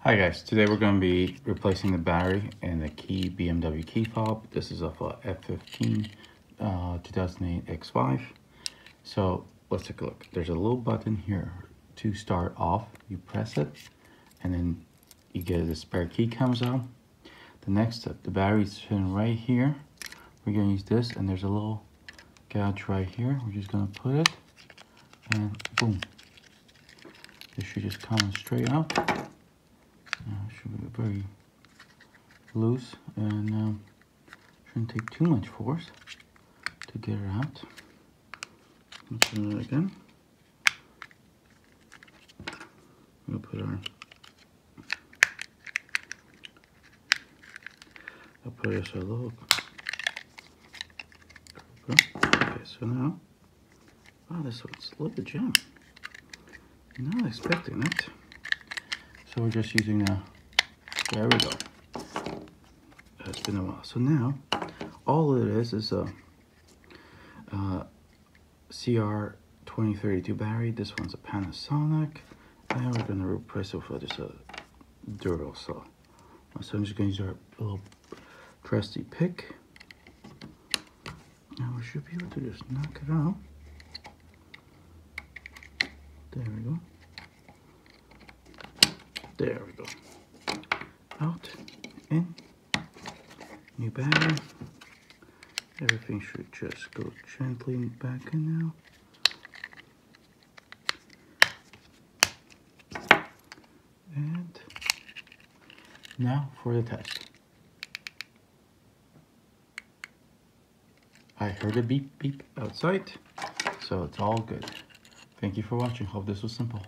Hi guys, today we're going to be replacing the battery in the BMW Key Fob. This is of a F15 2008 X5. So let's take a look. There's a little button here to start off. You press it and then you get the spare key comes out. The next step, the battery's sitting right here. We're going to use this and there's a little gouge right here. We're just going to put it and boom. This should just come straight out. Should be very loose and shouldn't take too much force to get it out. Let's do that again. We'll put I'll put this a little. Okay, so now, wow, this one's a little bit jammed. Not expecting it. So we're just using there we go. It's been a while. So now, all it is a CR2032 battery. This one's a Panasonic. And we're going to replace it with just a Duracell. So I'm just going to use our little trusty pick. Now we should be able to just knock it out. There we go. There we go. Out, in, new battery. Everything should just go gently back in now. And now for the test. I heard a beep beep outside, so it's all good. Thank you for watching. Hope this was simple.